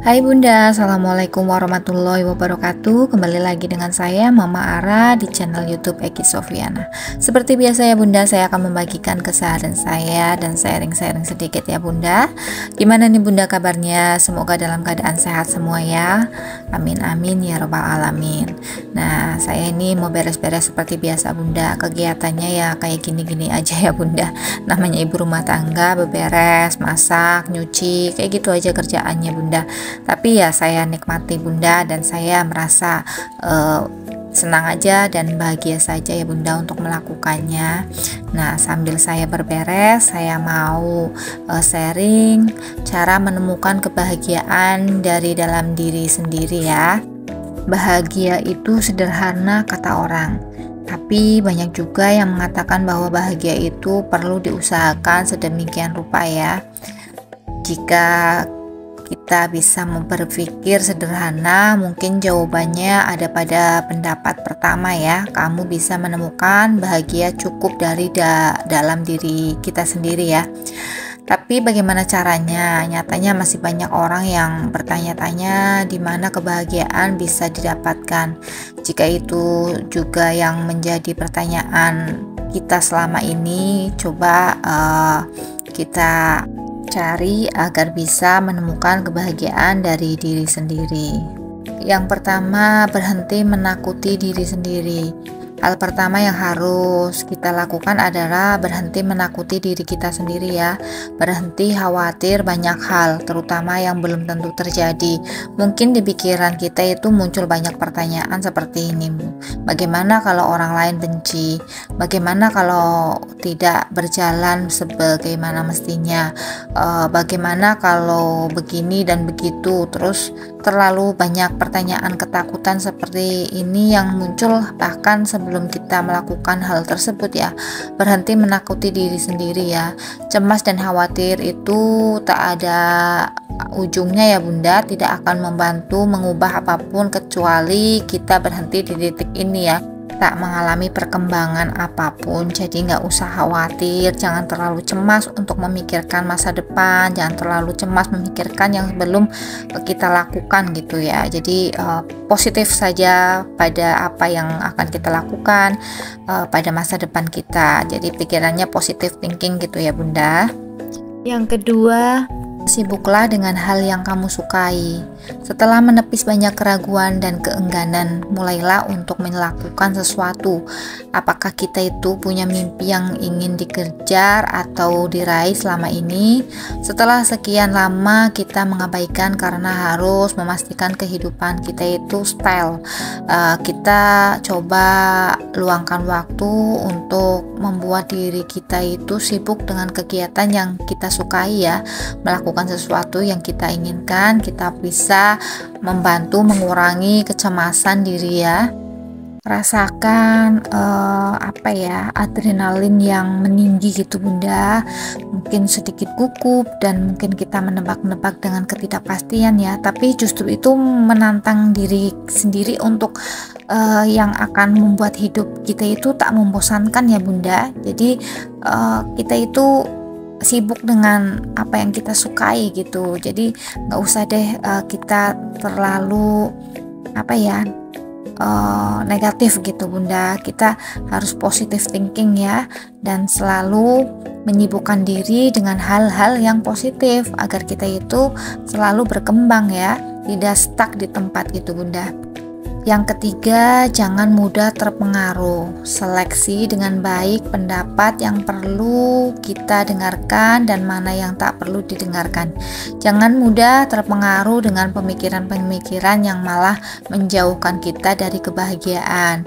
Hai Bunda, Assalamualaikum warahmatullahi wabarakatuh. Kembali lagi dengan saya Mama Ara di channel YouTube Eki Sofiana. Seperti biasa ya Bunda, saya akan membagikan keseharian saya dan sharing-sharing sedikit ya Bunda. Gimana nih Bunda kabarnya? Semoga dalam keadaan sehat semua ya. Amin amin ya robbal alamin. Nah, saya ini mau beres-beres seperti biasa Bunda. Kegiatannya ya kayak gini-gini aja ya Bunda. Namanya ibu rumah tangga, beberes, masak, nyuci, kayak gitu aja kerjaannya Bunda. Tapi ya saya nikmati Bunda, dan saya merasa senang aja dan bahagia saja ya Bunda untuk melakukannya. Nah, sambil saya berberes, saya mau sharing cara menemukan kebahagiaan dari dalam diri sendiri ya. Bahagia itu sederhana kata orang, tapi banyak juga yang mengatakan bahwa bahagia itu perlu diusahakan sedemikian rupa ya. Jika kita bisa berpikir sederhana, mungkin jawabannya ada pada pendapat pertama ya. Kamu bisa menemukan bahagia cukup dari dalam diri kita sendiri ya. Tapi bagaimana caranya? Nyatanya masih banyak orang yang bertanya-tanya di mana kebahagiaan bisa didapatkan. Jika itu juga yang menjadi pertanyaan kita selama ini, coba kita cari agar bisa menemukan kebahagiaan dari diri sendiri. Yang pertama, berhenti menakuti diri sendiri. Hal pertama yang harus kita lakukan adalah berhenti menakuti diri kita sendiri ya. Berhenti khawatir banyak hal, terutama yang belum tentu terjadi. Mungkin di pikiran kita itu muncul banyak pertanyaan seperti ini. Bagaimana kalau orang lain benci? Bagaimana kalau tidak berjalan sebagaimana mestinya? Bagaimana kalau begini dan begitu? Terus terlalu banyak pertanyaan ketakutan seperti ini yang muncul bahkan sebelum kita melakukan hal tersebut ya. Berhenti menakuti diri sendiri ya. Cemas dan khawatir itu tak ada ujungnya ya Bunda, tidak akan membantu mengubah apapun kecuali kita berhenti di titik ini ya. Tak mengalami perkembangan apapun, jadi nggak usah khawatir, jangan terlalu cemas untuk memikirkan masa depan, jangan terlalu cemas memikirkan yang belum kita lakukan gitu ya. Jadi positif saja pada apa yang akan kita lakukan pada masa depan kita, jadi pikirannya positive thinking gitu ya Bunda. Yang kedua, sibuklah dengan hal yang kamu sukai. Setelah menepis banyak keraguan dan keengganan, mulailah untuk melakukan sesuatu. Apakah kita itu punya mimpi yang ingin dikejar atau diraih selama ini? Setelah sekian lama kita mengabaikan karena harus memastikan kehidupan kita itu style. Kita coba luangkan waktu untuk membuat diri kita itu sibuk dengan kegiatan yang kita sukai ya. Melakukan sesuatu yang kita inginkan, kita bisa membantu mengurangi kecemasan diri ya. Rasakan adrenalin yang meninggi gitu Bunda, mungkin sedikit gugup dan mungkin kita menebak-nebak dengan ketidakpastian ya, tapi justru itu menantang diri sendiri untuk yang akan membuat hidup kita itu tak membosankan ya Bunda. Jadi kita itu sibuk dengan apa yang kita sukai gitu, jadi nggak usah deh kita terlalu negatif gitu Bunda. Kita harus positive thinking ya, dan selalu menyibukkan diri dengan hal-hal yang positif agar kita itu selalu berkembang ya, tidak stuck di tempat gitu Bunda. Yang ketiga, jangan mudah terpengaruh. Seleksi dengan baik pendapat yang perlu kita dengarkan dan mana yang tak perlu didengarkan. Jangan mudah terpengaruh dengan pemikiran-pemikiran yang malah menjauhkan kita dari kebahagiaan.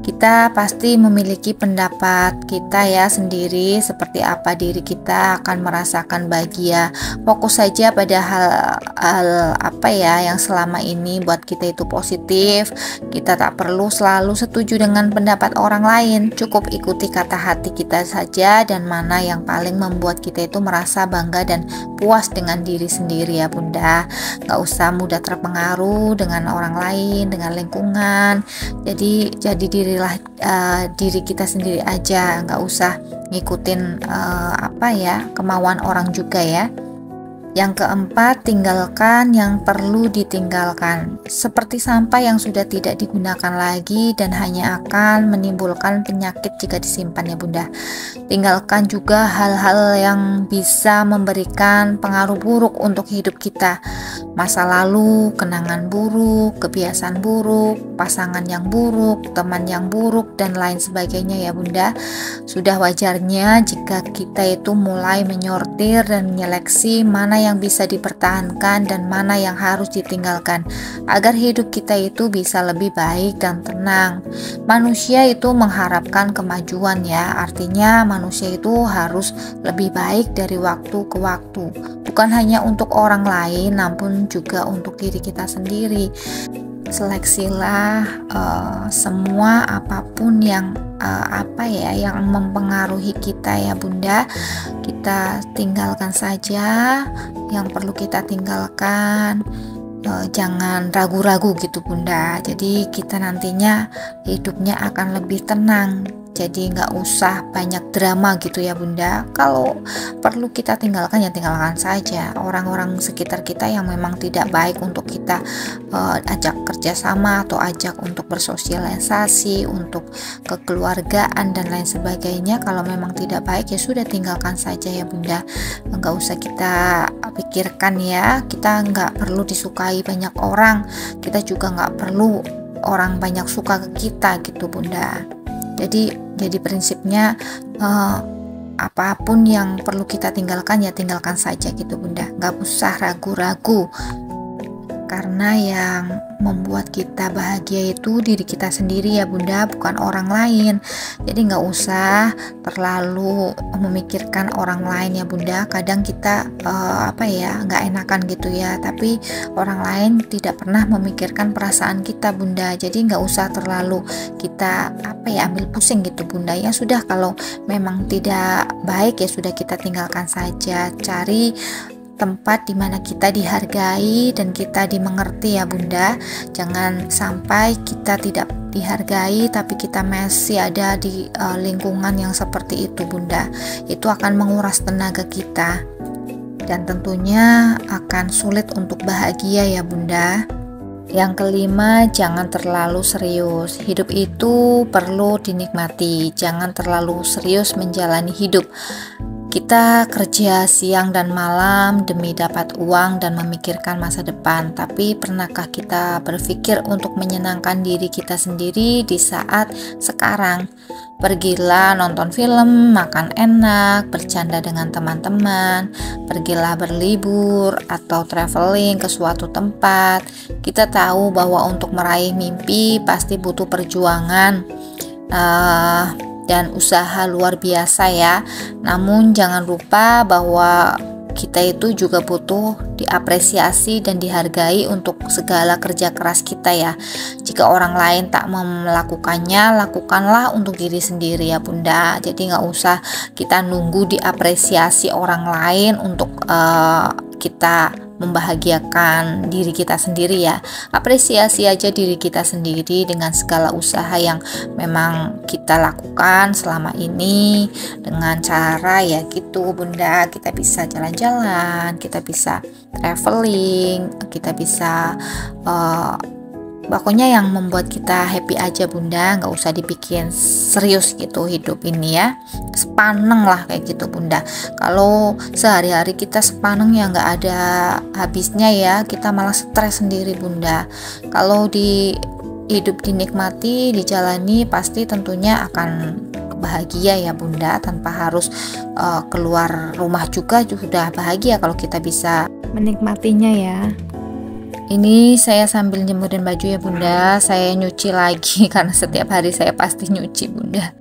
Kita pasti memiliki pendapat kita ya sendiri, seperti apa diri kita akan merasakan bahagia. Fokus saja pada hal yang selama ini buat kita itu positif. Kita tak perlu selalu setuju dengan pendapat orang lain, cukup ikuti kata hati kita saja dan mana yang paling membuat kita itu merasa bangga dan puas dengan diri sendiri ya Bunda. Gak usah mudah terpengaruh dengan orang lain, dengan lingkungan. Jadi dirilah diri kita sendiri aja, gak usah ngikutin kemauan orang juga ya. Yang keempat, tinggalkan yang perlu ditinggalkan, seperti sampah yang sudah tidak digunakan lagi dan hanya akan menimbulkan penyakit jika disimpan ya Bunda. Tinggalkan juga hal-hal yang bisa memberikan pengaruh buruk untuk hidup kita. Masa lalu, kenangan buruk, kebiasaan buruk, pasangan yang buruk, teman yang buruk, dan lain sebagainya ya Bunda. Sudah wajarnya jika kita itu mulai menyortir dan menyeleksi mana yang bisa dipertahankan dan mana yang harus ditinggalkan agar hidup kita itu bisa lebih baik dan tenang. Manusia itu mengharapkan kemajuan ya, artinya manusia itu harus lebih baik dari waktu ke waktu, bukan hanya untuk orang lain namun juga untuk diri kita sendiri. Seleksilah semua apapun yang yang mempengaruhi kita ya Bunda. Kita tinggalkan saja yang perlu kita tinggalkan. Jangan ragu-ragu gitu Bunda. Jadi kita nantinya hidupnya akan lebih tenang. Jadi nggak usah banyak drama gitu ya Bunda. Kalau perlu kita tinggalkan ya tinggalkan saja. Orang-orang sekitar kita yang memang tidak baik untuk kita ajak kerjasama atau ajak untuk bersosialisasi, untuk kekeluargaan dan lain sebagainya. Kalau memang tidak baik ya sudah tinggalkan saja ya Bunda. Nggak usah kita pikirkan ya. Kita nggak perlu disukai banyak orang. Kita juga nggak perlu orang banyak suka ke kita gitu Bunda. Jadi prinsipnya apapun yang perlu kita tinggalkan ya tinggalkan saja gitu Bunda. Nggak usah ragu-ragu, karena yang membuat kita bahagia itu diri kita sendiri ya Bunda, bukan orang lain. Jadi nggak usah terlalu memikirkan orang lain ya Bunda. Kadang kita nggak enakan gitu ya, tapi orang lain tidak pernah memikirkan perasaan kita Bunda. Jadi nggak usah terlalu kita ambil pusing gitu Bunda. Ya sudah, kalau memang tidak baik ya sudah kita tinggalkan saja. Cari tempat dimana kita dihargai dan kita dimengerti ya Bunda. Jangan sampai kita tidak dihargai tapi kita masih ada di lingkungan yang seperti itu Bunda. Itu akan menguras tenaga kita dan tentunya akan sulit untuk bahagia ya Bunda. Yang kelima, jangan terlalu serius. Hidup itu perlu dinikmati. Jangan terlalu serius menjalani hidup. Kita kerja siang dan malam demi dapat uang dan memikirkan masa depan. Tapi pernahkah kita berpikir untuk menyenangkan diri kita sendiri di saat sekarang? Pergilah nonton film, makan enak, bercanda dengan teman-teman, pergilah berlibur atau traveling ke suatu tempat. Kita tahu bahwa untuk meraih mimpi pasti butuh perjuangan dan usaha luar biasa ya. Namun jangan lupa bahwa kita itu juga butuh diapresiasi dan dihargai untuk segala kerja keras kita ya. Jika orang lain tak melakukannya, lakukanlah untuk diri sendiri ya Bunda. Jadi nggak usah kita nunggu diapresiasi orang lain untuk kita membahagiakan diri kita sendiri ya. Apresiasi aja diri kita sendiri dengan segala usaha yang memang kita lakukan selama ini, dengan cara ya gitu Bunda. Kita bisa jalan-jalan, kita bisa traveling, kita bisa pokoknya yang membuat kita happy aja Bunda. Nggak usah dibikin serius gitu hidup ini ya. Sepaneng lah kayak gitu Bunda. Kalau sehari-hari kita sepaneng ya nggak ada habisnya ya. Kita malah stres sendiri Bunda. Kalau di hidup dinikmati, dijalani, pasti tentunya akan bahagia ya Bunda. Tanpa harus keluar rumah juga sudah bahagia kalau kita bisa menikmatinya ya. Ini saya sambil jemurin baju ya Bunda. Saya nyuci lagi karena setiap hari saya pasti nyuci Bunda.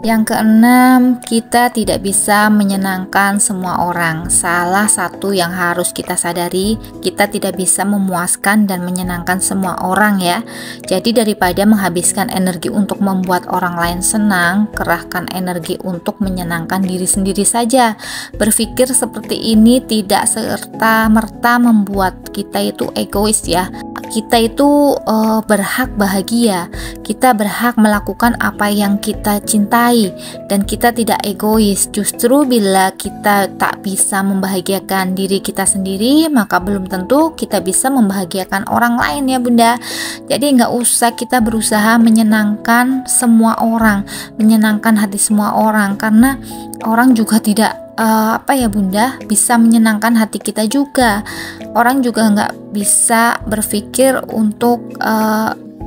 Yang keenam, kita tidak bisa menyenangkan semua orang. Salah satu yang harus kita sadari, kita tidak bisa memuaskan dan menyenangkan semua orang ya. Jadi daripada menghabiskan energi untuk membuat orang lain senang, kerahkan energi untuk menyenangkan diri sendiri saja. Berpikir seperti ini tidak serta-merta membuat kita itu egois ya. Kita itu berhak bahagia. Kita berhak melakukan apa yang kita cintai. mencintai dan kita tidak egois. Justru bila kita tak bisa membahagiakan diri kita sendiri, maka belum tentu kita bisa membahagiakan orang lain ya Bunda. Jadi nggak usah kita berusaha menyenangkan semua orang, menyenangkan hati semua orang, karena orang juga tidak Bunda, bisa menyenangkan hati kita juga. Orang juga nggak bisa berpikir untuk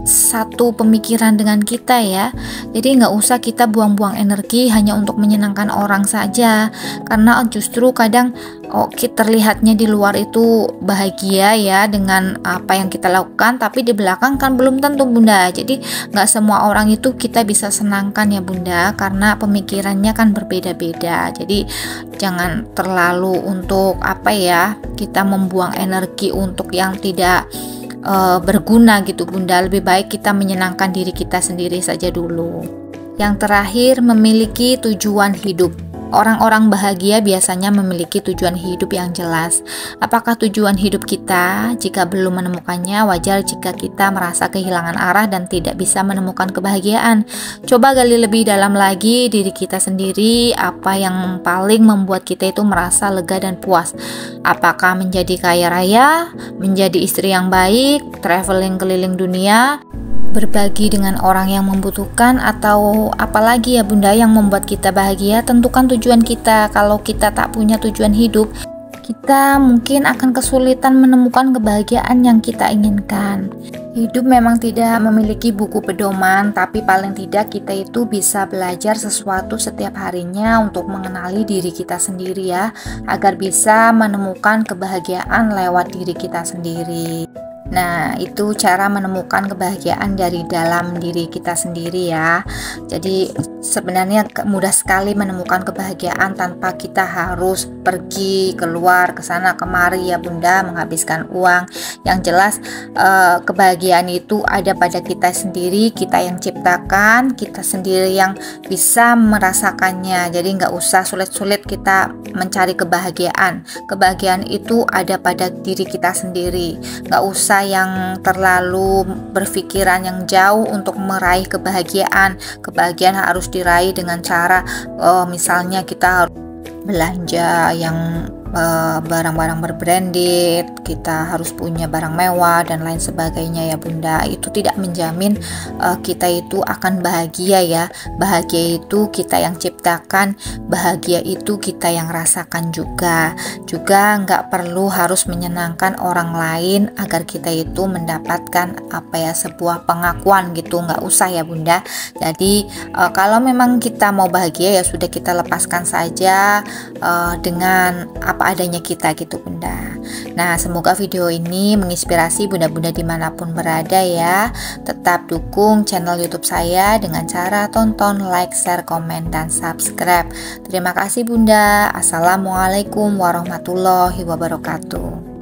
satu pemikiran dengan kita ya. Jadi nggak usah kita buang-buang energi hanya untuk menyenangkan orang saja, karena justru kadang kita terlihatnya di luar itu bahagia ya dengan apa yang kita lakukan, tapi di belakang kan belum tentu Bunda. Jadi nggak semua orang itu kita bisa senangkan ya Bunda, karena pemikirannya kan berbeda-beda. Jadi jangan terlalu untuk kita membuang energi untuk yang tidak berguna gitu Bunda. Lebih baik kita menyenangkan diri kita sendiri saja dulu. Yang terakhir, memiliki tujuan hidup. Orang-orang bahagia biasanya memiliki tujuan hidup yang jelas. Apakah tujuan hidup kita? Jika belum menemukannya, wajar jika kita merasa kehilangan arah dan tidak bisa menemukan kebahagiaan. Coba gali lebih dalam lagi diri kita sendiri, apa yang paling membuat kita itu merasa lega dan puas. Apakah menjadi kaya raya, menjadi istri yang baik, traveling keliling dunia, berbagi dengan orang yang membutuhkan, atau apalagi ya Bunda yang membuat kita bahagia? Tentukan tujuan kita. Kalau kita tak punya tujuan hidup, kita mungkin akan kesulitan menemukan kebahagiaan yang kita inginkan. Hidup memang tidak memiliki buku pedoman, tapi paling tidak kita itu bisa belajar sesuatu setiap harinya untuk mengenali diri kita sendiri ya, agar bisa menemukan kebahagiaan lewat diri kita sendiri. Nah, itu cara menemukan kebahagiaan dari dalam diri kita sendiri ya. Jadi sebenarnya mudah sekali menemukan kebahagiaan tanpa kita harus pergi keluar ke sana kemari ya Bunda, menghabiskan uang. Yang jelas kebahagiaan itu ada pada kita sendiri, kita yang ciptakan, kita sendiri yang bisa merasakannya. Jadi nggak usah sulit-sulit kita mencari kebahagiaan. Kebahagiaan itu ada pada diri kita sendiri. Nggak usah yang terlalu berpikiran yang jauh untuk meraih kebahagiaan. Kebahagiaan harus diraih dengan cara misalnya kita harus belanja yang barang-barang berbranded, kita harus punya barang mewah dan lain sebagainya ya Bunda. Itu tidak menjamin kita itu akan bahagia ya. Bahagia itu kita yang ciptakan, bahagia itu kita yang rasakan juga. Juga nggak perlu harus menyenangkan orang lain agar kita itu mendapatkan sebuah pengakuan gitu, nggak usah ya Bunda. Jadi kalau memang kita mau bahagia ya sudah, kita lepaskan saja dengan apa adanya kita gitu Bunda. Nah, semoga video ini menginspirasi bunda-bunda dimanapun berada ya. Tetap dukung channel YouTube saya dengan cara tonton, like, share, komen, dan subscribe. Terima kasih Bunda. Assalamualaikum warahmatullahi wabarakatuh.